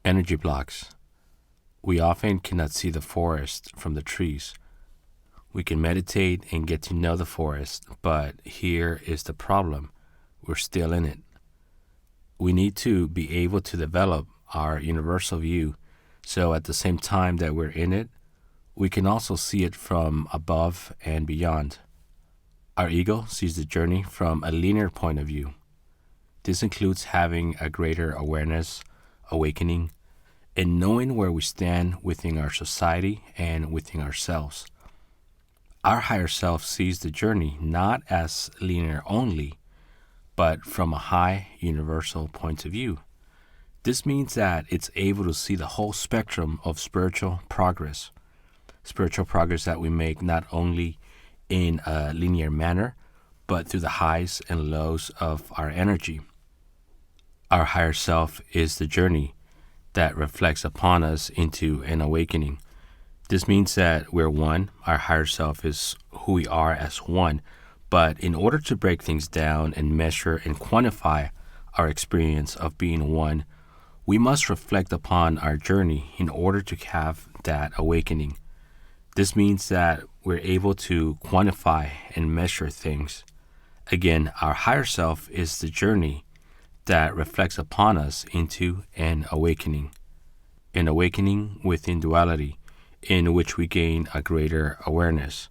Energy blocks. We often cannot see the forest from the trees. We can meditate and get to know the forest, but here is the problem. We're still in it. We need to be able to develop our universal view so at the same time that we're in it, we can also see it from above and beyond. Our ego sees the journey from a linear point of view. This includes having a greater awareness, awakening, and knowing where we stand within our society and within ourselves. Our higher self sees the journey not as linear only, but from a high universal point of view. This means that it's able to see the whole spectrum of spiritual progress that we make not only in a linear manner, but through the highs and lows of our energy. Our higher self is the journey that reflects upon us into an awakening. This means that we're one, our higher self is who we are as one, but in order to break things down and measure and quantify our experience of being one, we must reflect upon our journey in order to have that awakening. This means that we're able to quantify and measure things. Again, our higher self is the journey that reflects upon us into an awakening within duality, in which we gain a greater awareness.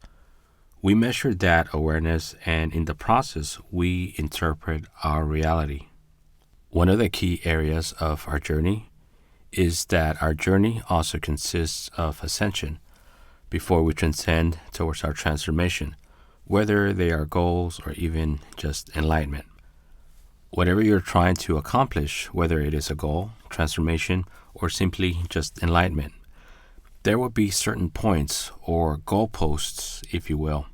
We measure that awareness, and in the process, we interpret our reality. One of the key areas of our journey is that our journey also consists of ascension before we transcend towards our transformation, whether they are goals or even just enlightenment. Whatever you're trying to accomplish, whether it is a goal, transformation, or simply just enlightenment, there will be certain points or goalposts, if you will,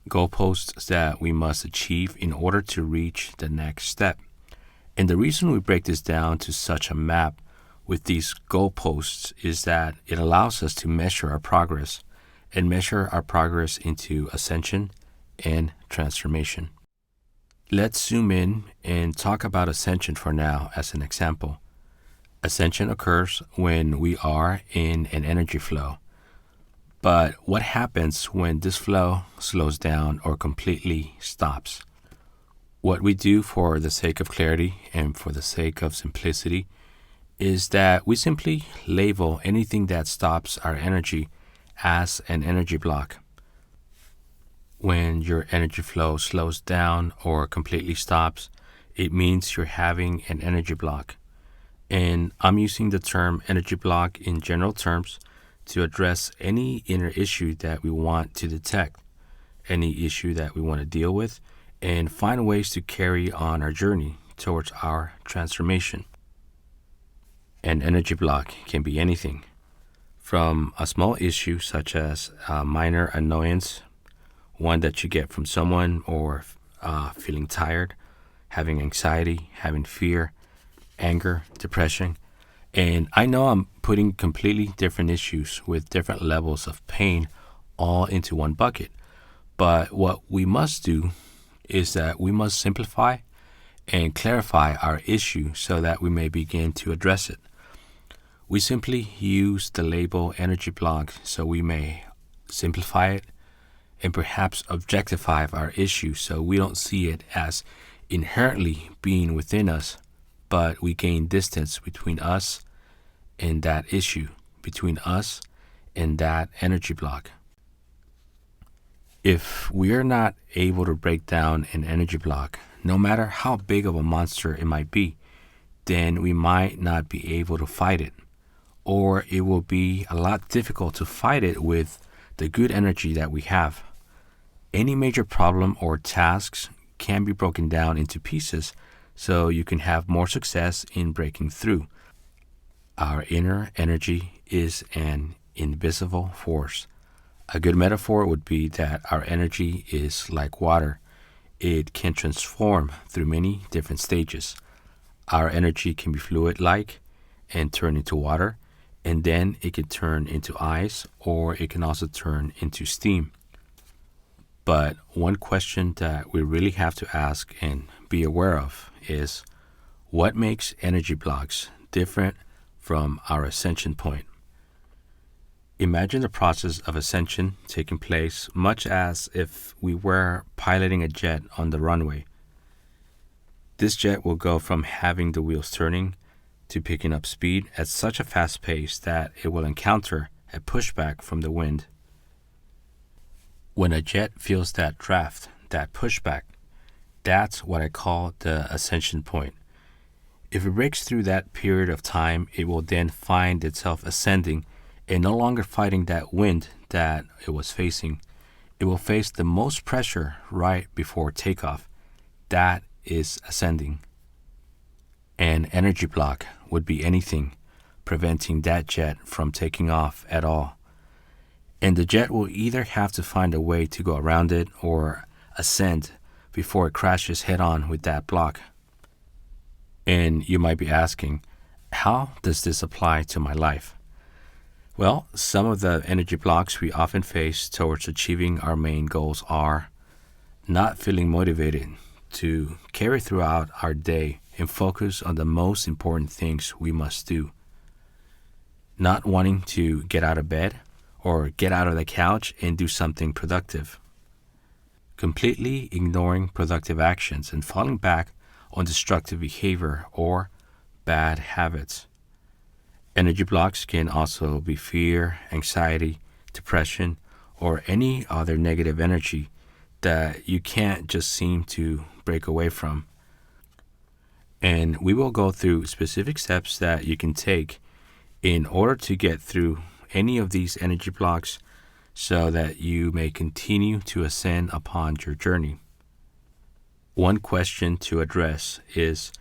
goalposts that we must achieve in order to reach the next step. And the reason we break this down to such a map with these goalposts is that it allows us to measure our progress into ascension and transformation. Let's zoom in and talk about ascension for now as an example. Ascension occurs when we are in an energy flow. But what happens when this flow slows down or completely stops? What we do for the sake of clarity and for the sake of simplicity is that we simply label anything that stops our energy as an energy block. When your energy flow slows down or completely stops, it means you're having an energy block. And I'm using the term energy block in general terms to address any inner issue that we want to detect, any issue that we want to deal with, and find ways to carry on our journey towards our transformation. An energy block can be anything, from a small issue such as a minor annoyance, one that you get from someone, or feeling tired, having anxiety, having fear, anger, depression. And I know I'm putting completely different issues with different levels of pain all into one bucket. But what we must do is that we must simplify and clarify our issue so that we may begin to address it. We simply use the label energy block so we may simplify it and perhaps objectify our issue so we don't see it as inherently being within us, but we gain distance between us and that issue, between us and that energy block. If we are not able to break down an energy block, no matter how big of a monster it might be, then we might not be able to fight it, or it will be a lot difficult to fight it with the good energy that we have. Any major problem or tasks can be broken down into pieces so you can have more success in breaking through. Our inner energy is an invisible force. A good metaphor would be that our energy is like water. It can transform through many different stages. Our energy can be fluid-like and turn into water, and then it can turn into ice, or it can also turn into steam. But one question that we really have to ask and be aware of is, what makes energy blocks different from our ascension point. Imagine the process of ascension taking place much as if we were piloting a jet on the runway. This jet will go from having the wheels turning to picking up speed at such a fast pace that it will encounter a pushback from the wind. When a jet feels that draft, that pushback, that's what I call the ascension point. If it breaks through that period of time, it will then find itself ascending and no longer fighting that wind that it was facing. It will face the most pressure right before takeoff. That is ascending. An energy block would be anything preventing that jet from taking off at all. And the jet will either have to find a way to go around it or ascend before it crashes head-on with that block. And you might be asking, how does this apply to my life? Well, some of the energy blocks we often face towards achieving our main goals are not feeling motivated to carry throughout our day and focus on the most important things we must do, not wanting to get out of bed or get out of the couch and do something productive, completely ignoring productive actions and falling back on destructive behavior or bad habits. Energy blocks can also be fear, anxiety, depression, or any other negative energy that you can't just seem to break away from. And we will go through specific steps that you can take in order to get through any of these energy blocks so that you may continue to ascend upon your journey. One question to address is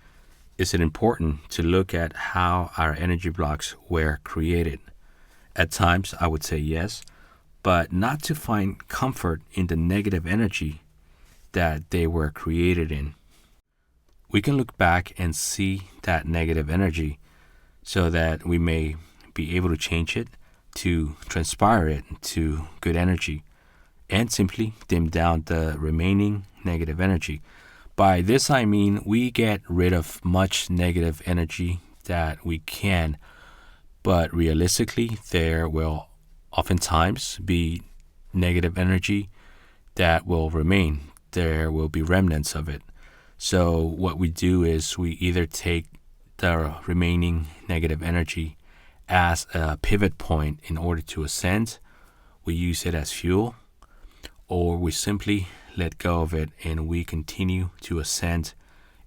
it important to look at how our energy blocks were created? At times, I would say yes, but not to find comfort in the negative energy that they were created in. We can look back and see that negative energy so that we may be able to change it, to transpire it to good energy, and simply dim down the remaining negative energy. By this I mean we get rid of much negative energy that we can, but realistically there will oftentimes be negative energy that will remain. There will be remnants of it. So what we do is we either take the remaining negative energy as a pivot point in order to ascend, we use it as fuel, or we simply let go of it and we continue to ascend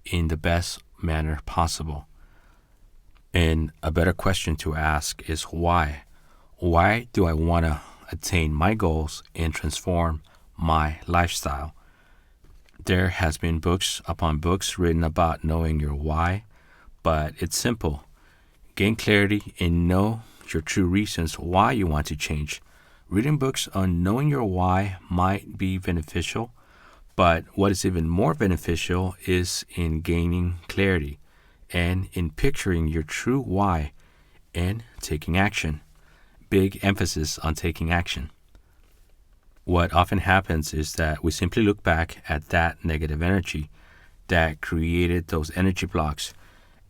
in the best manner possible. And a better question to ask is why? Why do I want to attain my goals and transform my lifestyle? There has been books upon books written about knowing your why, but it's simple. Gain clarity and know your true reasons why you want to change. Reading books on knowing your why might be beneficial, but what is even more beneficial is in gaining clarity and in picturing your true why and taking action. Big emphasis on taking action. What often happens is that we simply look back at that negative energy that created those energy blocks,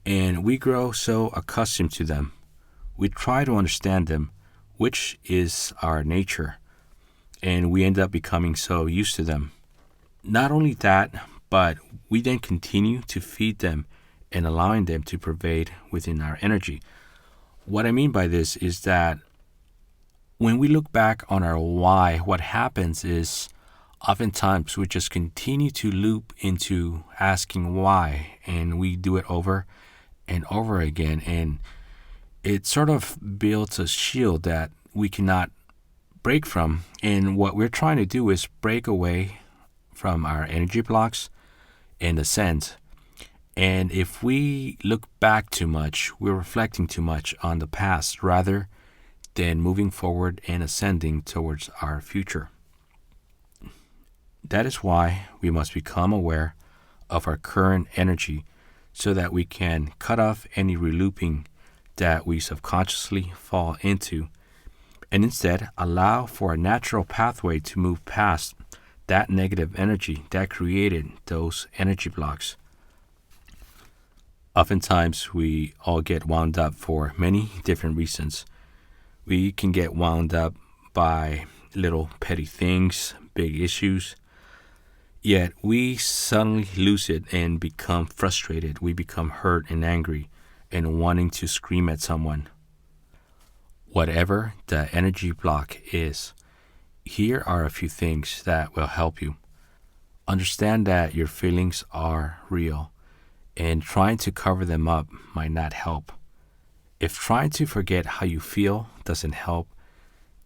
and we grow so accustomed to them. We try to understand them, which is our nature, and we end up becoming so used to them. Not only that, but we then continue to feed them and allowing them to pervade within our energy. What I mean by this is that when we look back on our why, what happens is oftentimes we just continue to loop into asking why, and we do it over and over again, and it sort of builds a shield that we cannot break from. And what we're trying to do is break away from our energy blocks and ascend. And if we look back too much, we're reflecting too much on the past rather than moving forward and ascending towards our future. That is why we must become aware of our current energy so that we can cut off any relooping that we subconsciously fall into, and instead allow for a natural pathway to move past that negative energy that created those energy blocks. Oftentimes, we all get wound up for many different reasons. We can get wound up by little petty things, big issues, yet we suddenly lose it and become frustrated. We become hurt and angry and wanting to scream at someone. Whatever the energy block is, here are a few things that will help you. Understand that your feelings are real, and trying to cover them up might not help. If trying to forget how you feel doesn't help,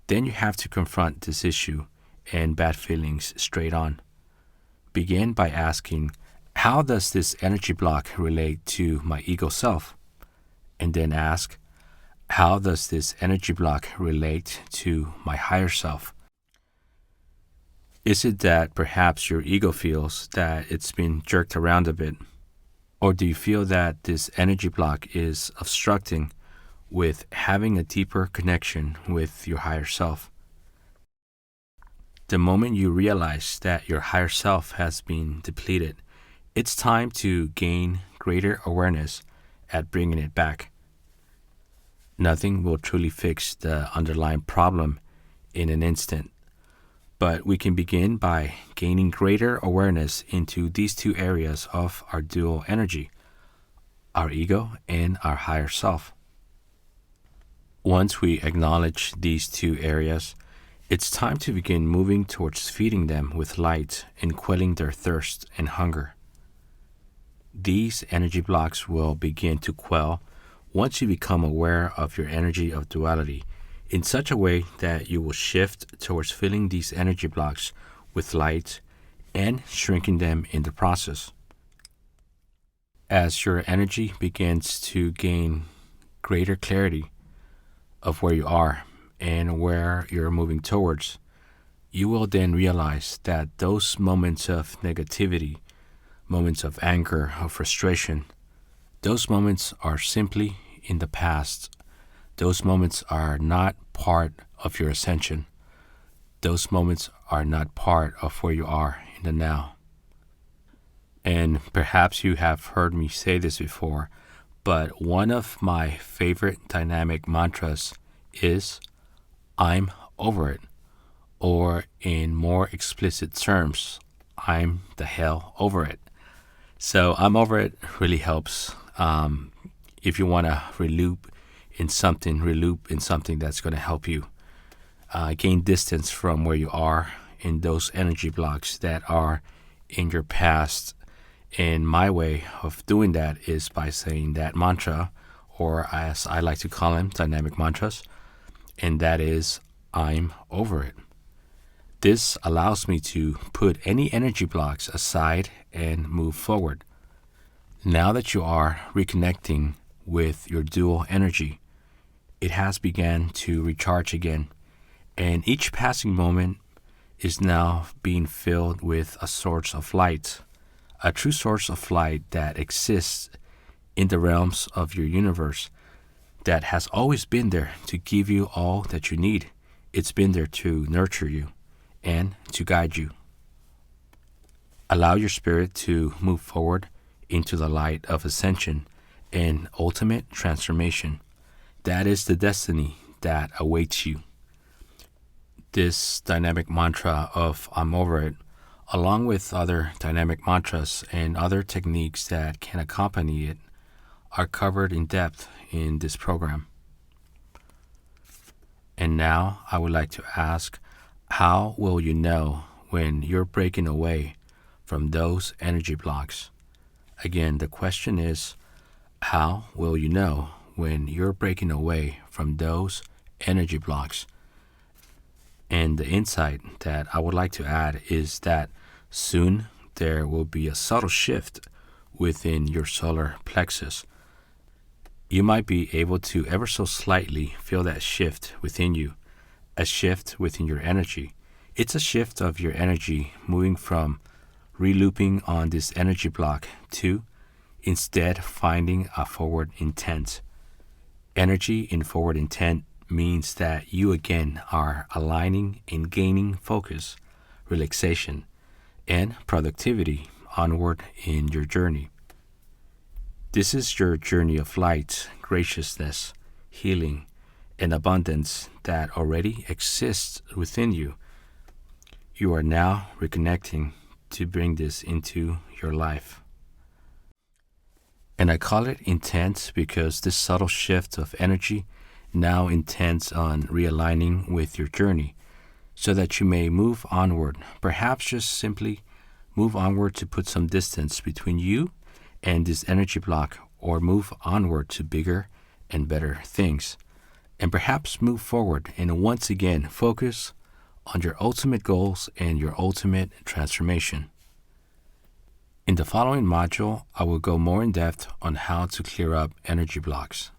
then you have to confront this issue and bad feelings straight on. Begin by asking, how does this energy block relate to my ego self? And then ask, how does this energy block relate to my higher self? Is it that perhaps your ego feels that it's been jerked around a bit? Or do you feel that this energy block is obstructing with having a deeper connection with your higher self? The moment you realize that your higher self has been depleted, it's time to gain greater awareness at bringing it back. Nothing will truly fix the underlying problem in an instant, but we can begin by gaining greater awareness into these two areas of our dual energy, our ego and our higher self. Once we acknowledge these two areas, it's time to begin moving towards feeding them with light and quelling their thirst and hunger. These energy blocks will begin to quell once you become aware of your energy of duality in such a way that you will shift towards filling these energy blocks with light and shrinking them in the process. As your energy begins to gain greater clarity of where you are and where you're moving towards, you will then realize that those moments of negativity, moments of anger, of frustration, those moments are simply in the past. Those moments are not part of your ascension. Those moments are not part of where you are in the now. And perhaps you have heard me say this before, but one of my favorite dynamic mantras is, I'm over it. Or in more explicit terms, I'm the hell over it. So I'm over it really helps. If you want to reloop in something that's going to help you gain distance from where you are in those energy blocks that are in your past. And my way of doing that is by saying that mantra, or as I like to call them, dynamic mantras, and that is, I'm over it. This allows me to put any energy blocks aside and move forward. Now that you are reconnecting with your dual energy, it has begun to recharge again, and each passing moment is now being filled with a source of light, a true source of light that exists in the realms of your universe, that has always been there to give you all that you need. It's been there to nurture you and to guide you. Allow your spirit to move forward into the light of ascension and ultimate transformation. That is the destiny that awaits you. This dynamic mantra of I'm over it, along with other dynamic mantras and other techniques that can accompany it, are covered in depth in this program. And now I would like to ask, how will you know when you're breaking away from those energy blocks? Again, the question is, how will you know when you're breaking away from those energy blocks? And the insight that I would like to add is that soon there will be a subtle shift within your solar plexus. You might be able to ever so slightly feel that shift within you, a shift within your energy. It's a shift of your energy moving from relooping on this energy block to instead finding a forward intent. Energy in forward intent means that you again are aligning and gaining focus, relaxation, and productivity onward in your journey. This is your journey of light, graciousness, healing, and abundance that already exists within you. You are now reconnecting to bring this into your life. And I call it intense because this subtle shift of energy now intends on realigning with your journey so that you may move onward, perhaps just simply move onward to put some distance between you and this energy block, or move onward to bigger and better things, and perhaps move forward and once again focus on your ultimate goals and your ultimate transformation. In the following module, I will go more in depth on how to clear up energy blocks.